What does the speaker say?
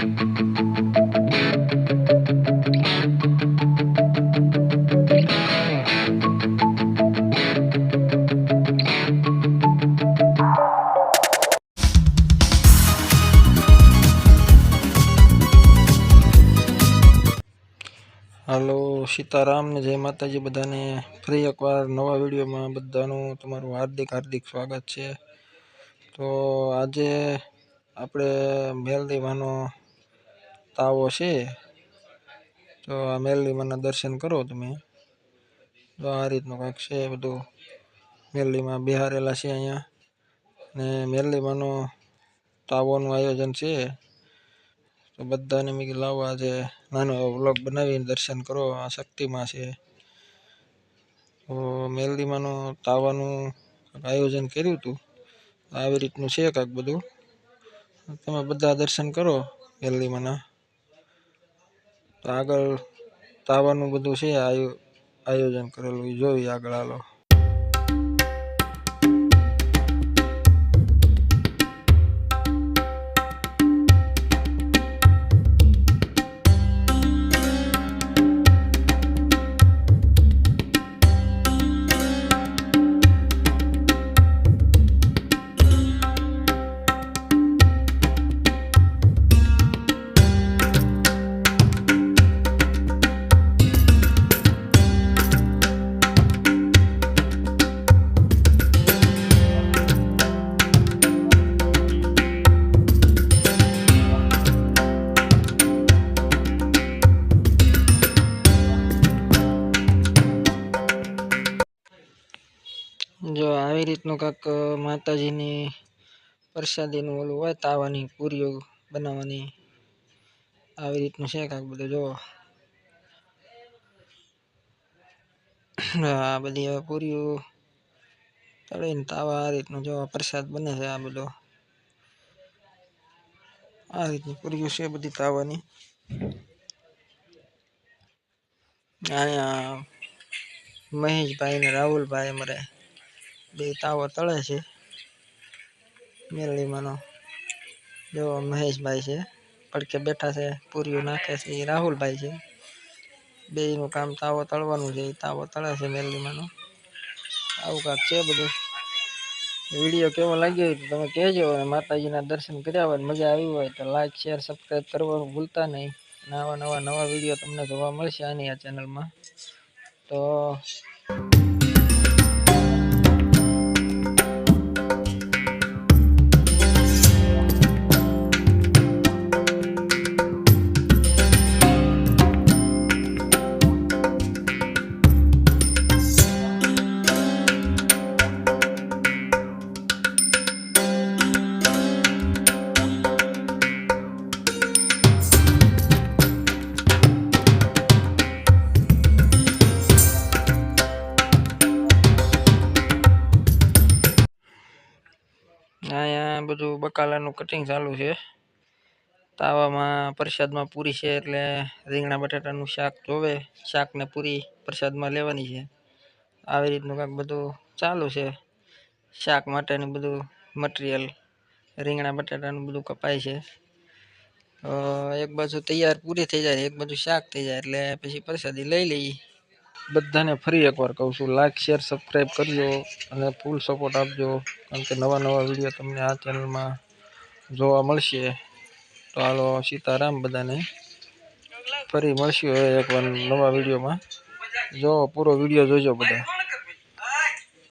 હાલો સીતારામ ને જય માતાજી બધાને ફરી એકવાર નવા વિડીયોમાં બધાનું તમારું હાર્દિક સ્વાગત છે। તો આજે આપણે મેલડીમાનો તાવો છે, તો આ મેલડીમાના દર્શન કરો તમે। તો આ રીતનું કંઈક છે બધું, મેલડીમાં બિહારેલા છે અહીંયા, ને મેલડીમાનો તાવોનું આયોજન છે। તો બધાને મેં કીધું લાવો આજે નાનો વ્લોગ બનાવીને દર્શન કરો। આ શક્તિમાં છે, તો મેલડીમાંનો તાવાનું આયોજન કર્યું હતું। આવી રીતનું છે કાંઈક બધું, તમે બધા દર્શન કરો મેલડીમાંના। તો આગળ તાવાનું બધું છે આયોજન કરેલું, જોઈ આગળ હાલો। જો આવી રીતનું કાંઈક માતાજીની પ્રસાદીનું ઓલું હોય, તાવાની પૂરીઓ બનાવવાની, આવી રીતનું છે કાંઈક બધું। જો આ બધી હવે પૂરીઓ તળીને તાવા આ રીતનું જો પ્રસાદ બને છે। આ બધો આ રીતની પૂરીઓ છે બધી તાવાની। અહીંયા મહેશભાઈ ને રાહુલભાઈ અમારે બે તાવો તળે છે મેલડીમાંનો। જો મહેશભાઈ છે, પડકે બેઠા છે, પૂરીઓ નાખે છે, એ રાહુલભાઈ છે। બેયનું કામ તાવો તળવાનું છે, એ તાવો તળે છે મેલડીમાંનો। આવું કાંક છે બધું। વિડીયો કેવો લાગ્યો હોય તો તમે કહેજો, અને માતાજીના દર્શન કર્યા હોય, મજા આવી હોય તો લાઈક શેર સબસ્ક્રાઈબ કરવાનું ભૂલતા નહીં। નવા વિડીયો તમને જોવા મળશે આની આ ચેનલમાં। તો અહીંયા બધું બકાલાનું કટિંગ ચાલુ છે। તાવામાં પ્રસાદમાં પૂરી છે, એટલે રીંગણા બટાટાનું શાક જોવે, શાક ને પૂરી પ્રસાદમાં લેવાની છે। આવી રીતનું કાંઈક બધું ચાલુ છે। શાક માટેનું બધું મટીરિયલ, રીંગણા બટાટાનું બધું કપાય છે। એક બાજુ તૈયાર પૂરી થઈ જાય, એક બાજુ શાક થઈ જાય, એટલે પછી પ્રસાદી લઈ લઈએ। બધાને ફરી એકવાર કહું છું, લાઈક શેર સબસ્ક્રાઈબ કરજો અને ફૂલ સપોર્ટ આપજો, કારણ કે નવા વિડીયો તમને આ ચેનલમાં જોવા મળશે। તો હાલો સીતારામ બધાને, ફરી મળશું એકવાર નવા વિડીયોમાં। જો પૂરો વિડીયો જોજો બધા।